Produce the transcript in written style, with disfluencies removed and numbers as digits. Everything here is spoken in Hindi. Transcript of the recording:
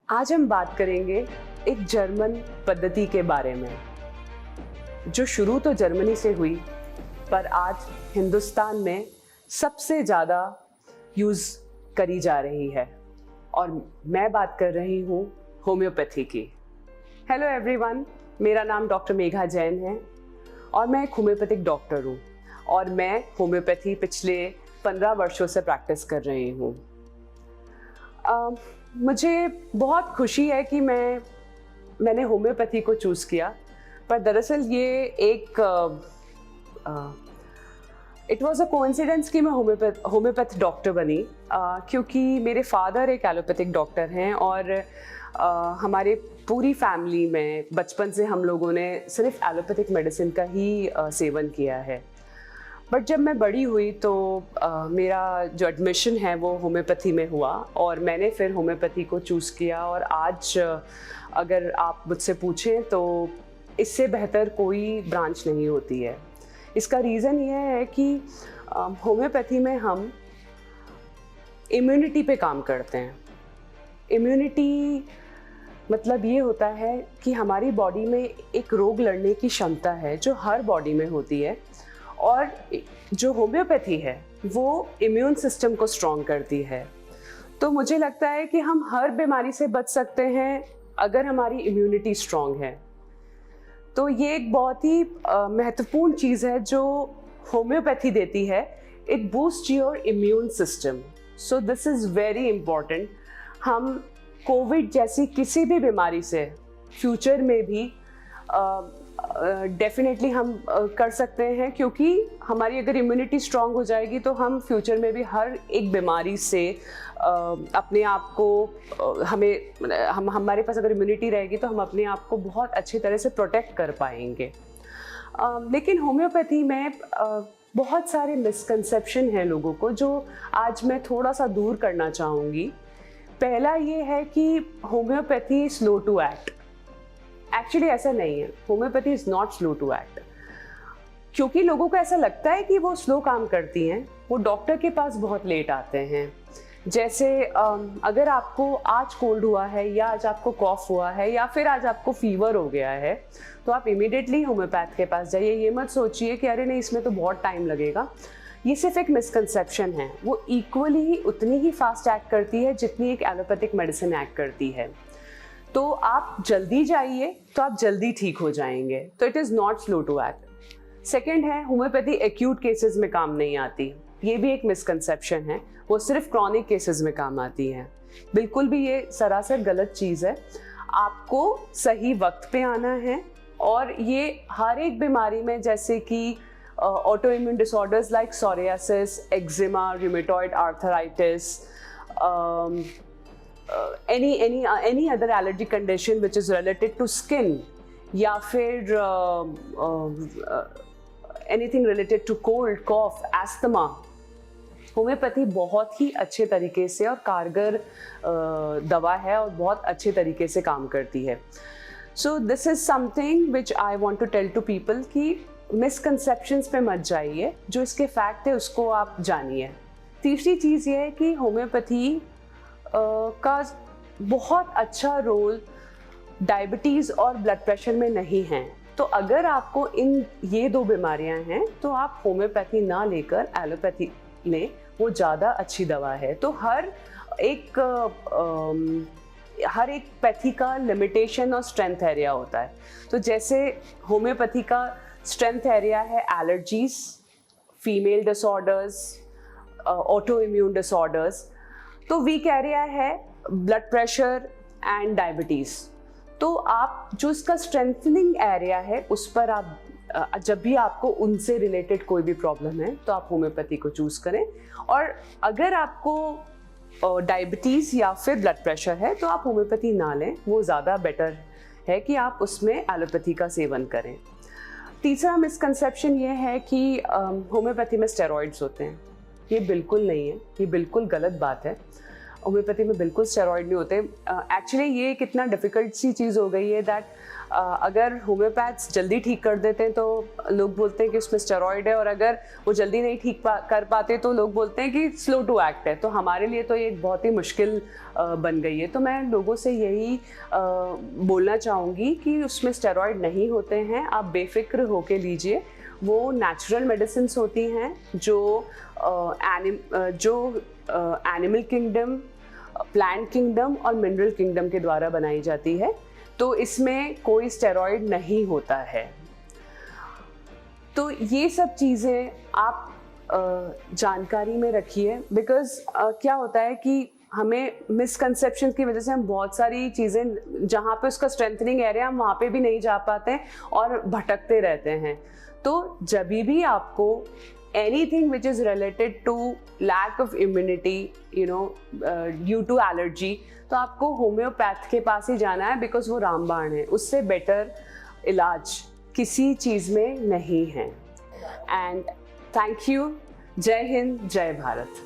आज हम बात करेंगे एक जर्मन पद्धति के बारे में जो शुरू तो जर्मनी से हुई पर आज हिंदुस्तान में सबसे ज़्यादा यूज़ करी जा रही है और मैं बात कर रही हूँ होम्योपैथी की। हेलो एवरीवन, मेरा नाम डॉक्टर मेघा जैन है और मैं एक होम्योपैथिक डॉक्टर हूँ और मैं होम्योपैथी पिछले 15 वर्षों से प्रैक्टिस कर रही हूँ। मुझे बहुत खुशी है कि मैंने होम्योपैथी को चूज़ किया, पर दरअसल ये एक इट वाज अ कोइंसिडेंस कि मैं होम्योपैथ डॉक्टर बनी क्योंकि मेरे फादर एक एलोपैथिक डॉक्टर हैं और हमारे पूरी फैमिली में बचपन से हम लोगों ने सिर्फ एलोपैथिक मेडिसिन का ही सेवन किया है। बट जब मैं बड़ी हुई तो मेरा जो एडमिशन है वो होम्योपैथी में हुआ और मैंने फिर होम्योपैथी को चूज़ किया और आज अगर आप मुझसे पूछें तो इससे बेहतर कोई ब्रांच नहीं होती है। इसका रीज़न ये है कि होम्योपैथी में हम इम्यूनिटी पे काम करते हैं। इम्यूनिटी मतलब ये होता है कि हमारी बॉडी में एक रोग लड़ने की क्षमता है जो हर बॉडी में होती है और जो होम्योपैथी है वो इम्यून सिस्टम को स्ट्रॉन्ग करती है। तो मुझे लगता है कि हम हर बीमारी से बच सकते हैं अगर हमारी इम्यूनिटी स्ट्रॉन्ग है। तो ये एक बहुत ही महत्वपूर्ण चीज़ है जो होम्योपैथी देती है। It boost your immune system, so this is very important. हम कोविड जैसी किसी भी बीमारी से फ्यूचर में भी डेफिनेटली हम कर सकते हैं क्योंकि हमारी अगर इम्यूनिटी स्ट्रांग हो जाएगी तो हम फ्यूचर में भी हर एक बीमारी से अपने आप को हमारे पास अगर इम्यूनिटी रहेगी तो हम अपने आप को बहुत अच्छी तरह से प्रोटेक्ट कर पाएंगे। लेकिन होम्योपैथी में बहुत सारे मिसकंसेप्शन हैं लोगों को जो आज मैं थोड़ा सा दूर करना चाहूँगी। पहला ये है कि homeopathy slow to act. Actually ऐसा नहीं है, homeopathy is not slow to act. क्योंकि लोगों को ऐसा लगता है कि वो स्लो काम करती हैं, वो डॉक्टर के पास बहुत लेट आते हैं। जैसे अगर आपको आज कोल्ड हुआ है या आज आपको कॉफ हुआ है या फिर आज आपको फीवर हो गया है तो आप इमीडिएटली होम्योपैथ के पास जाइए। ये मत सोचिए कि अरे नहीं इसमें तो बहुत टाइम लगेगा। ये सिर्फ एक मिसकंसेप्शन है। वो इक्वली ही उतनी ही फास्ट एक्ट करती है जितनी एक एलोपैथिक मेडिसिन एक्ट करती है। तो आप जल्दी जाइए तो आप जल्दी ठीक हो जाएंगे। तो it is not slow to act. Second है, होम्योपैथी एक्यूट केसेस में काम नहीं आती। ये भी एक मिसकंसेप्शन है, वो सिर्फ क्रॉनिक केसेस में काम आती है। बिल्कुल भी ये सरासर गलत चीज़ है। आपको सही वक्त पे आना है और ये हर एक बीमारी में जैसे कि auto immune disorders like psoriasis, eczema, rheumatoid arthritis, any other allergic condition which is related to skin या फिर anything related to cold, cough, asthma, homeopathy बहुत ही अच्छे तरीके से और कारगर दवा है और बहुत अच्छे तरीके से काम करती है। So this is something which I want to tell to people कि मिसकंसेप्शंस पे मत जाइए, जो इसके फैक्ट है उसको आप जानिए। तीसरी चीज़ ये है कि होम्योपैथी का बहुत अच्छा रोल डायबिटीज़ और ब्लड प्रेशर में नहीं है। तो अगर आपको ये दो बीमारियां हैं तो आप होम्योपैथी ना लेकर एलोपैथी लें, वो ज़्यादा अच्छी दवा है। तो हर एक पैथी का लिमिटेशन और स्ट्रेंथ एरिया होता है। तो जैसे होम्योपैथी का स्ट्रेंथ एरिया है allergies, female disorders, auto immune disorders. तो वीक एरिया है ब्लड प्रेशर एंड डायबिटीज़। तो आप जो इसका स्ट्रेंथनिंग एरिया है उस पर आप जब भी आपको उनसे रिलेटेड कोई भी प्रॉब्लम है तो आप होम्योपैथी को चूज़ करें। और अगर आपको डायबिटीज़ या फिर ब्लड प्रेशर है तो आप होम्योपैथी ना लें, वो ज़्यादा बेटर है कि आप उसमें एलोपैथी का सेवन करें। तीसरा मिसकंसेप्शन ये है कि होम्योपैथी में स्टेरॉइड्स होते हैं। ये बिल्कुल नहीं है, ये बिल्कुल गलत बात है। होम्योपैथी में बिल्कुल स्टेरॉइड नहीं होते। एक्चुअली ये कितना डिफ़िकल्ट सी चीज़ हो गई है दैट अगर होम्योपैथ्स जल्दी ठीक कर देते हैं तो लोग बोलते हैं कि उसमें स्टेरॉइड है, और अगर वो जल्दी नहीं ठीक कर पाते तो लोग बोलते हैं कि स्लो टू एक्ट है। तो हमारे लिए तो ये एक बहुत ही मुश्किल बन गई है। तो मैं लोगों से यही बोलना चाहूँगी कि उसमें स्टेरॉइड नहीं होते हैं, आप बेफिक्र होके लीजिए। वो नेचुरल मेडिसिन्स होती हैं जो एनिमल किंगडम, प्लांट किंगडम और मिनरल किंगडम के द्वारा बनाई जाती है। तो इसमें कोई स्टेरॉइड नहीं होता है। तो ये सब चीज़ें आप जानकारी में रखिए, बिकॉज़ क्या होता है कि हमें मिसकंसेप्शन की वजह से हम बहुत सारी चीज़ें जहाँ पे उसका स्ट्रेंथनिंग एरिया हम वहाँ पे भी नहीं जा पाते हैं और भटकते रहते हैं। तो जब भी आपको anything which is related to lack of immunity, due to allergy, तो आपको होम्योपैथ के पास ही जाना है, बिकॉज वो रामबाण है। उससे बेटर इलाज किसी चीज़ में नहीं है। And thank you. जय हिंद, जय भारत।